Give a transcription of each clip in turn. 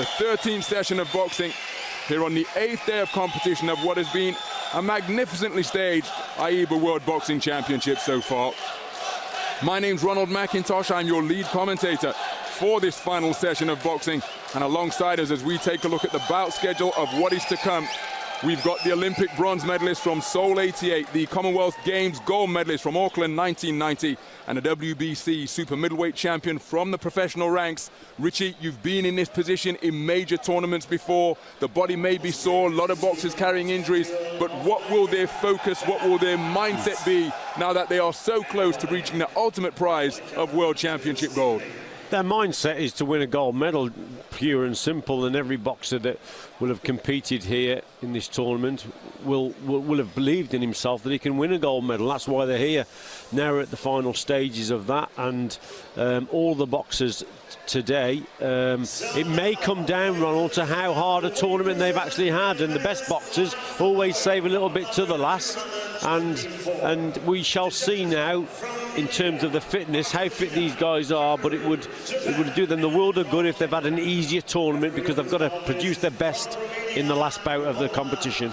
the 13th session of boxing here on the 8th day of competition of what has been a magnificently staged AIBA World Boxing Championship so far. My name's Ronald McIntosh. I'm your lead commentator for this final session of boxing, and alongside us as we take a look at the bout schedule of what is to come, we've got the Olympic bronze medalist from Seoul 88, the Commonwealth Games gold medalist from Auckland 1990, and a WBC super middleweight champion from the professional ranks. Richie, you've been in this position in major tournaments before. The body may be sore, a lot of boxers carrying injuries, but what will their focus, what will their mindset be now that they are so close to reaching the ultimate prize of World Championship gold? Their mindset is to win a gold medal, pure and simple, and every boxer that will have competed here in this tournament will have believed in himself that he can win a gold medal. That's why they're here. Now we're at the final stages of that, and all the boxers today, it may come down, Ronald, to how hard a tournament they've actually had, and the best boxers always save a little bit to the last, and we shall see now in terms of the fitness, how fit these guys are, but it would do them the world of good if they've had an easier tournament, because they've got to produce their best in the last bout of the competition.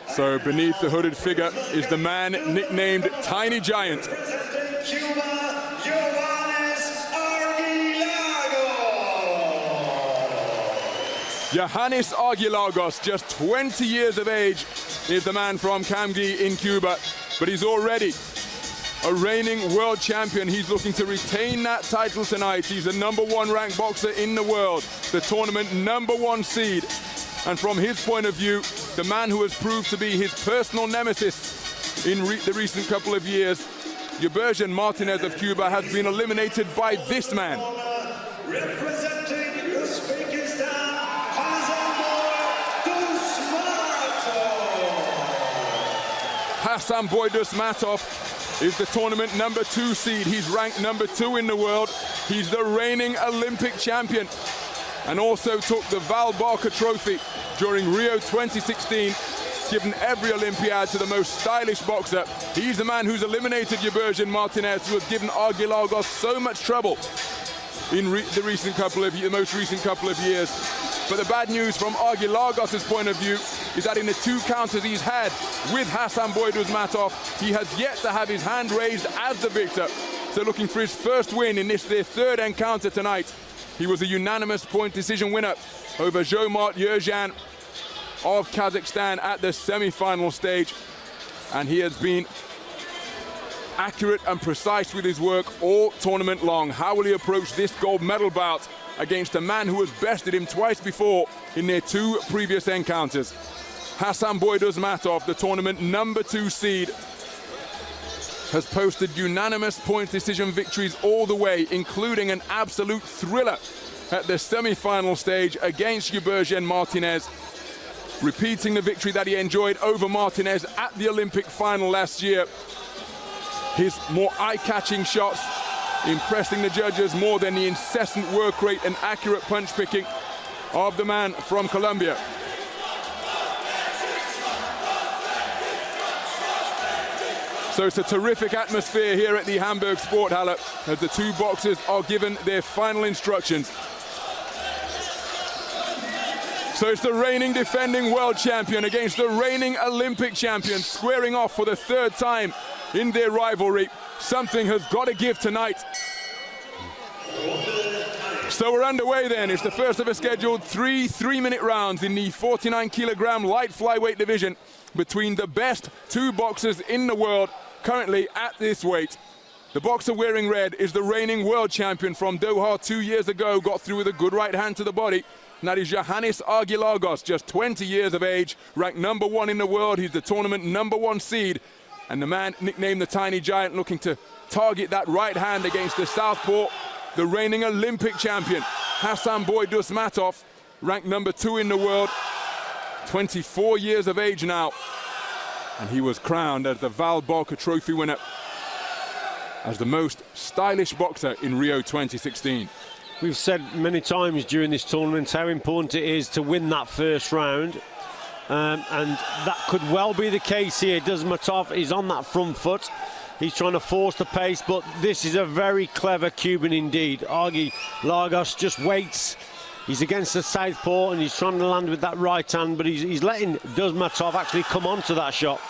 So beneath the hooded figure is the man nicknamed Tiny Giant. Yоаннис Archilagos, just 20 years of age, is the man from Camgui in Cuba, but he's already a reigning world champion. He's looking to retain that title tonight. He's the #1 ranked boxer in the world, the tournament #1 seed. And from his point of view, the man who has proved to be his personal nemesis in the recent couple of years, Yurbergen Martinez of Cuba, has been eliminated by this man. Representing Uzbekistan, Hassanboi Dusmatov. Hassanboi Dusmatov is the tournament #2 seed. He's ranked #2 in the world. He's the reigning Olympic champion, and also took the Val Barker Trophy during Rio 2016, given every Olympiad to the most stylish boxer. He's the man who's eliminated Yurbergen Martinez, who has given Archilagos so much trouble in the most recent couple of years. But the bad news from Archilagos' point of view is that in the 2 counters he's had with Hassanboi Dusmatov, he has yet to have his hand raised as the victor. So looking for his first win in their 3rd encounter tonight. He was a unanimous point decision winner over Zhomart Yurjan of Kazakhstan at the semi-final stage. And he has been accurate and precise with his work all tournament long. How will he approach this gold medal bout against a man who has bested him twice before in their 2 previous encounters? Hassanboi Dusmatov, the tournament #2 seed, has posted unanimous point decision victories all the way, including an absolute thriller at the semi-final stage against Yurbergen Martinez, repeating the victory that he enjoyed over Martinez at the Olympic final last year. His more eye-catching shots impressing the judges more than the incessant work rate and accurate punch picking of the man from Colombia. So it's a terrific atmosphere here at the Hamburg Sporthalle as the 2 boxers are given their final instructions. So it's the reigning defending world champion against the reigning Olympic champion, squaring off for the 3rd time in their rivalry. Something has got to give tonight. So we're underway then. It's the first of a scheduled 3 3-minute rounds in the 49-kilogram light flyweight division between the best 2 boxers in the world currently at this weight. The boxer wearing red is the reigning world champion from Doha 2 years ago, got through with a good right hand to the body. And that is Yоаннис Archilagos, just 20 years of age, ranked #1 in the world. He's the tournament #1 seed. And the man nicknamed the Tiny Giant, looking to target that right hand against the southpaw, the reigning Olympic champion, Hassanboi Dusmatov, ranked #2 in the world, 24 years of age now. And he was crowned as the Val Barker Trophy winner, as the most stylish boxer in Rio 2016. We've said many times during this tournament how important it is to win that first round. And that could well be the case here. Dusmatov is on that front foot. He's trying to force the pace, but this is a very clever Cuban indeed. Archilagos just waits He's against the southpaw and he's trying to land with that right hand, but he's letting Dusmatov actually come onto that shot.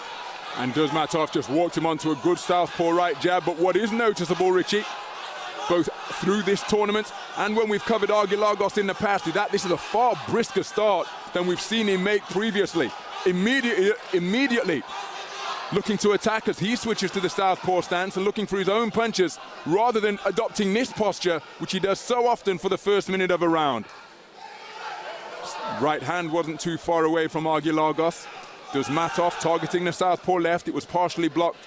And Dusmatov just walked him onto a good southpaw right jab. But what is noticeable, Richie, both through this tournament and when we've covered Archilagos in the past, is that this is a far brisker start than we've seen him make previously. Immediately looking to attack as he switches to the southpaw stance and looking for his own punches rather than adopting this posture, which he does so often for the first minute of a round. Right hand wasn't too far away from Archilagos. Dusmatov targeting the southpaw left. It was partially blocked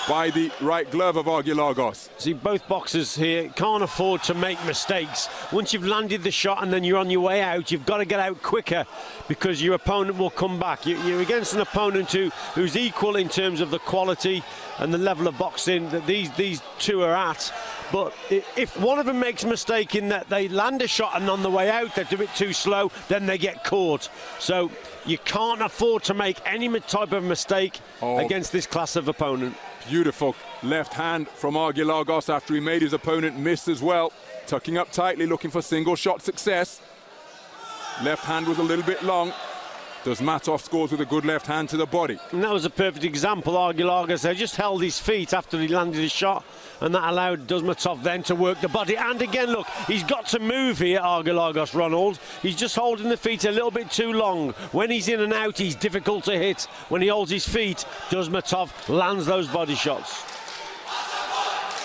by the right glove of Archilagos. See, both boxers here can't afford to make mistakes. Once you've landed the shot and then you're on your way out, you've got to get out quicker because your opponent will come back. You're against an opponent who's equal in terms of the quality and the level of boxing that these two are at. But if one of them makes a mistake in that they land a shot and on the way out they do it too slow, then they get caught. So you can't afford to make any type of mistake against this class of opponent. Beautiful left hand from Archilagos after he made his opponent miss as well. Tucking up tightly, looking for single shot success. Left hand was a little bit long. Dusmatov scores with a good left hand to the body. And that was a perfect example. Archilagos just held his feet after he landed his shot, and that allowed Dusmatov then to work the body. And again, look, he's got to move here, Archilagos, Ronald. He's just holding the feet a little bit too long. When he's in and out, he's difficult to hit. When he holds his feet, Dusmatov lands those body shots.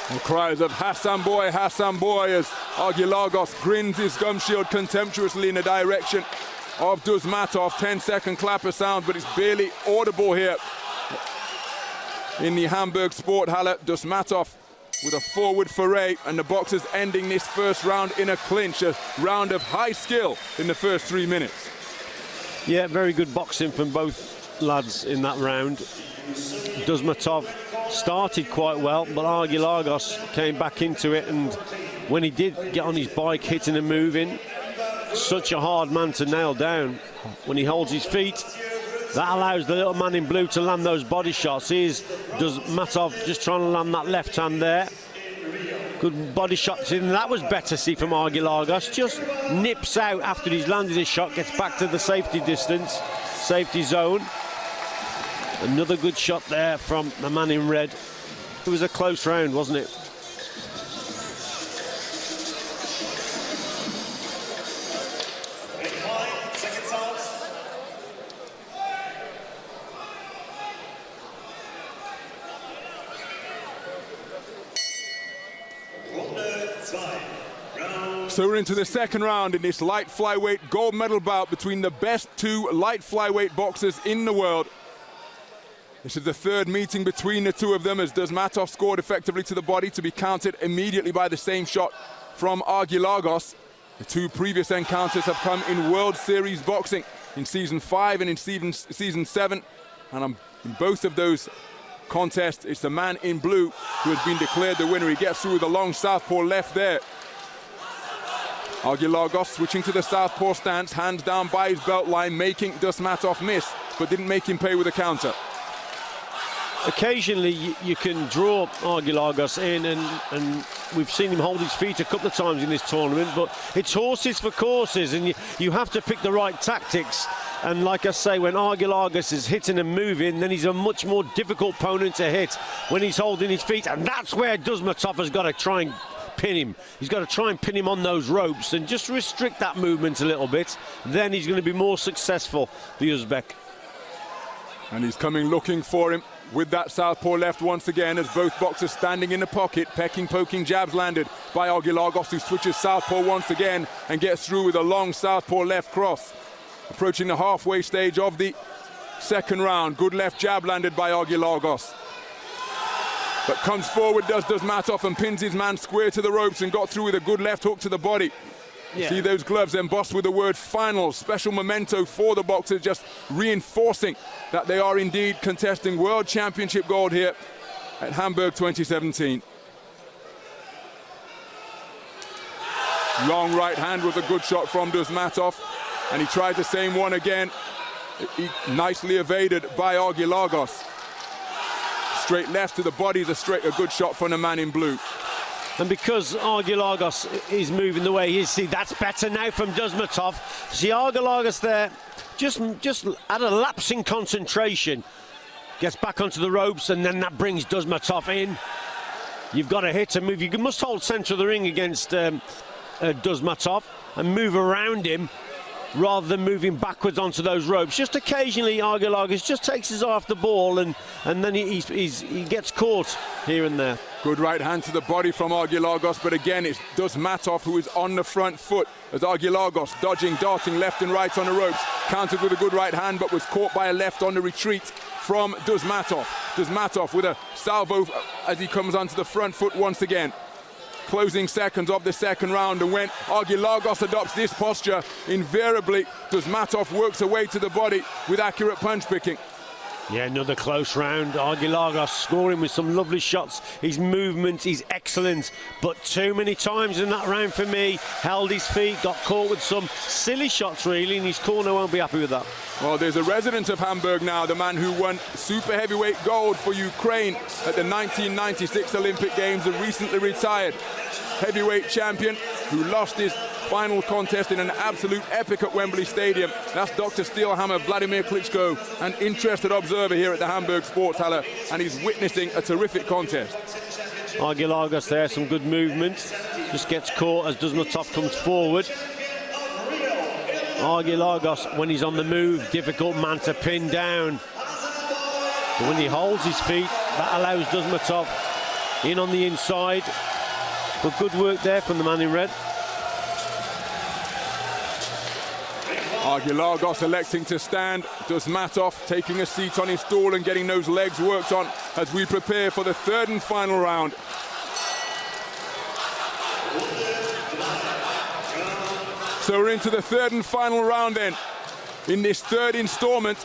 And cries of Hassanboy, Hassanboy, as Archilagos grins his gum shield contemptuously in the direction of Dusmatov. 10-second clapper sound, but it's barely audible here in the Hamburg Sporthalle. Dusmatov with a forward foray, and the boxers ending this first round in a clinch, a round of high skill in the first 3 minutes. Yeah, very good boxing from both lads in that round. Dusmatov started quite well, but Archilagos came back into it, and when he did get on his bike, hitting and moving, such a hard man to nail down. When he holds his feet, that allows the little man in blue to land those body shots. Here's Dusmatov just trying to land that left hand there. Good body shots in. That was better, see, from Archilagos. Just nips out after he's landed his shot, gets back to the safety distance, safety zone. Another good shot there from the man in red. It was a close round, wasn't it? So we're into the second round in this light flyweight gold medal bout between the best two light flyweight boxers in the world. This is the third meeting between the two of them, as Dusmatov scored effectively to the body to be countered immediately by the same shot from Archilagos. The two previous encounters have come in World Series boxing in season 5 and in season 7. And in both of those contests, it's the man in blue who has been declared the winner. He gets through with a long southpaw left there. Archilagos switching to the southpaw stance, hands down by his belt line, making Dusmatov miss, but didn't make him pay with a counter. Occasionally you can draw Archilagos in, and we've seen him hold his feet a couple of times in this tournament, but it's horses for courses, and you have to pick the right tactics. And like I say, when Archilagos is hitting and moving, then he's a much more difficult opponent to hit when he's holding his feet, and that's where Dusmatov has got to try and pin him. He's got to try and pin him on those ropes and just restrict that movement a little bit. Then he's going to be more successful, the Uzbek. And he's coming looking for him with that southpaw left once again, as both boxers standing in the pocket. Pecking, poking jabs landed by Archilagos, who switches southpaw once again and gets through with a long southpaw left cross. Approaching the halfway stage of the second round. Good left jab landed by Archilagos. But comes forward, does Dusmatov, and pins his man square to the ropes and got through with a good left hook to the body. Yeah. See those gloves embossed with the word final. Special memento for the boxers, just reinforcing that they are indeed contesting World Championship gold here at Hamburg 2017. Long right hand was a good shot from Dusmatov, and he tried the same one again. Nicely evaded by Archilagos. Straight left to the body is a good shot from the man in blue. And because Archilagos is moving the way he is, see, that's better now from Dusmatov. See, Archilagos there, just at a lapse in concentration, gets back onto the ropes, and then that brings Dusmatov in. You've got to hit and move. You must hold centre of the ring against Dusmatov and move around him rather than moving backwards onto those ropes. Just occasionally, Archilagos just takes his eye off the ball, and then he gets caught here and there. Good right hand to the body from Archilagos, but again, it's Dusmatov who is on the front foot as Archilagos dodging, darting left and right on the ropes. Countered with a good right hand, but was caught by a left on the retreat from Dusmatov. Dusmatov with a salvo as he comes onto the front foot once again. Closing seconds of the second round, and when Archilagos adopts this posture, invariably Dusmatov works away to the body with accurate punch picking. Yeah, another close round. Archilagos scoring with some lovely shots. His movement is excellent, but too many times in that round for me. Held his feet, got caught with some silly shots really, and his corner won't be happy with that. Well, there's a resident of Hamburg now, the man who won super heavyweight gold for Ukraine at the 1996 Olympic Games, a recently retired heavyweight champion who lost his final contest in an absolute epic at Wembley Stadium. That's Dr. Steelhammer Vladimir Klitschko, an interested observer here at the Hamburg Sportshalle, and he's witnessing a terrific contest. Archilagos there, some good movement. Just gets caught as Dusmatov comes forward. Archilagos, when he's on the move, difficult man to pin down. But when he holds his feet, that allows Dusmatov in on the inside. But good work there from the man in red. Archilagos electing to stand. Dusmatov taking a seat on his stool and getting those legs worked on as we prepare for the third and final round. So we're into the third and final round then, in this third installment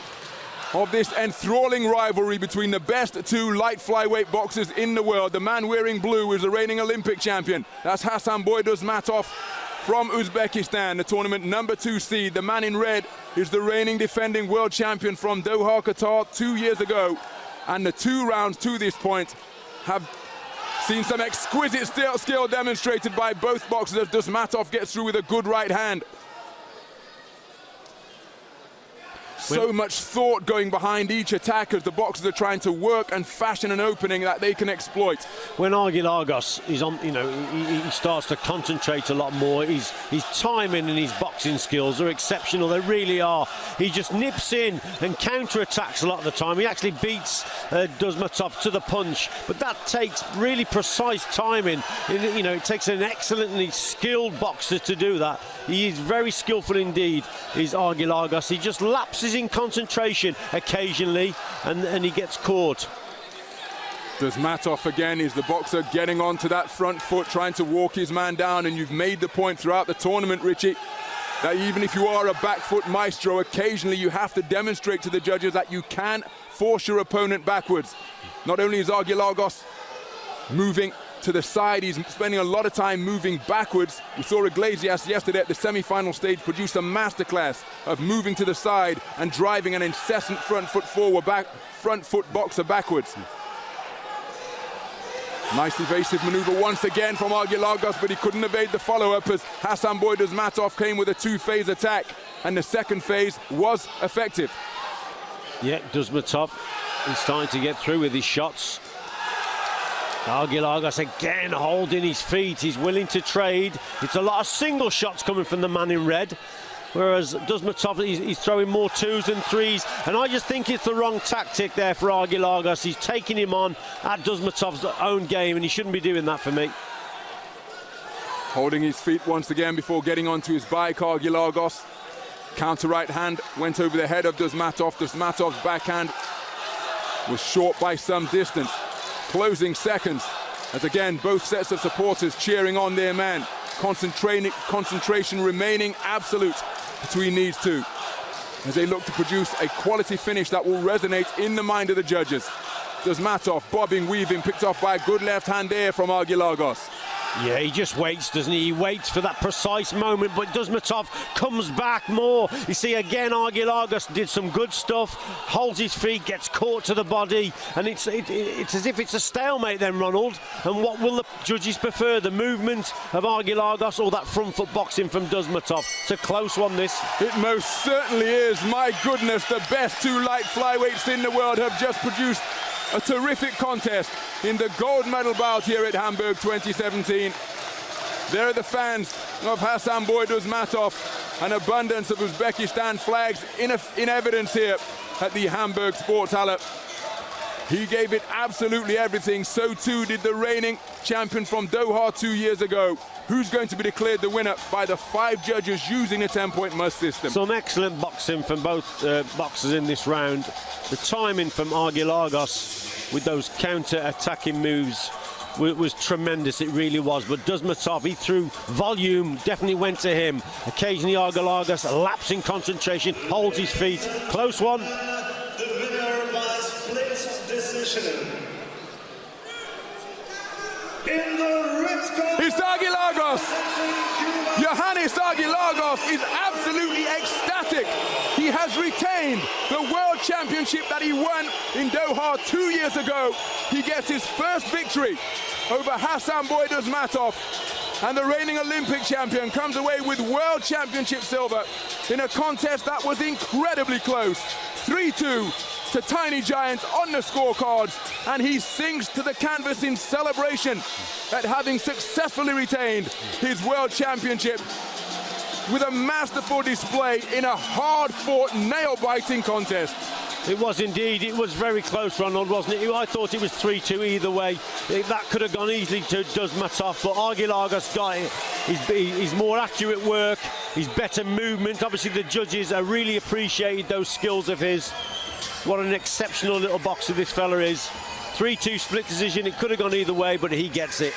of this enthralling rivalry between the best two light flyweight boxers in the world. The man wearing blue is the reigning Olympic champion. That's Hassanbay Dusmatov from Uzbekistan, the tournament #2 seed. The man in red is the reigning defending world champion from Doha, Qatar 2 years ago. And the 2 rounds to this point have seen some exquisite skill demonstrated by both boxers as Dusmatov gets through with a good right hand. So much thought going behind each attack as the boxers are trying to work and fashion an opening that they can exploit. When Archilagos is on, you know, he starts to concentrate a lot more. His timing and his boxing skills are exceptional. They really are. He just nips in and counter-attacks a lot of the time. He actually beats Dusmatov to the punch, but that takes really precise timing. You know, it takes an excellently skilled boxer to do that. He is very skillful indeed, is Archilagos. He just lapses in concentration occasionally, and he gets caught. Dusmatov again is the boxer getting onto that front foot, trying to walk his man down, and you've made the point throughout the tournament, Richie, that even if you are a back foot maestro, occasionally you have to demonstrate to the judges that you can force your opponent backwards. Not only is Archilagos moving to the side, he's spending a lot of time moving backwards. We saw Iglesias yesterday at the semi-final stage produce a masterclass of moving to the side and driving an incessant front foot boxer backwards. Nice evasive maneuver once again from Archilagos, but he couldn't evade the follow-up as Hassanbay Dusmatov came with a 2-phase attack, and the second phase was effective. Yeah, Dusmatov is starting to get through with his shots. Archilagos again holding his feet. He's willing to trade. It's a lot of single shots coming from the man in red, whereas Dusmatov, he's throwing more 2s and 3s, and I just think it's the wrong tactic there for Archilagos. He's taking him on at Dusmatov's own game, and he shouldn't be doing that for me. Holding his feet once again before getting onto his bike, Archilagos. Counter right hand went over the head of Dusmatov. Dusmatov's backhand was short by some distance. Closing seconds as again both sets of supporters cheering on their man. Concentration remaining absolute between these two as they look to produce a quality finish that will resonate in the mind of the judges. Dusmatov bobbing, weaving, picked off by a good left hand there from Archilagos. Yeah, he just waits, doesn't he? He waits for that precise moment, but Dusmatov comes back more. You see, again, Archilagos did some good stuff, holds his feet, gets caught to the body, and it's as if it's a stalemate then, Ronald. And what will the judges prefer, the movement of Archilagos or that front foot boxing from Dusmatov? It's a close one, this. It most certainly is. My goodness, the best two light flyweights in the world have just produced a terrific contest in the gold medal bout here at Hamburg 2017. There are the fans of Hасанбой Дусматов, an abundance of Uzbekistan flags in evidence here at the Hamburg Sporthalle. He gave it absolutely everything. So too did the reigning champion from Doha 2 years ago, who's going to be declared the winner by the 5 judges using a 10-point must system. Some excellent boxing from both boxers in this round. The timing from Archilagos with those counter-attacking moves was tremendous, it really was. But Dusmatov, he threw volume, definitely went to him. Occasionally Archilagos lapsing concentration, holds his feet. Close one. The winner by split decision. In the red corner, It's Archilagos! Yioannis Archilagos is absolutely ecstatic. He has retained the World Championship that he won in Doha 2 years ago. He gets his first victory over Hasанбой Дусматов, and the reigning Olympic champion comes away with World Championship silver in a contest that was incredibly close. 3-2 to Tiny Giants on the scorecards, and he sinks to the canvas in celebration at having successfully retained his World Championship with a masterful display in a hard-fought, nail-biting contest. It was indeed. It was very close, Ronald, wasn't it? I thought it was 3-2 either way. That could have gone easily to Dusmatov, but Archilagos got it. His more accurate work, his better movement. Obviously, the judges really appreciated those skills of his. What an exceptional little boxer this fella is. 3-2 split decision. It could have gone either way, but he gets it.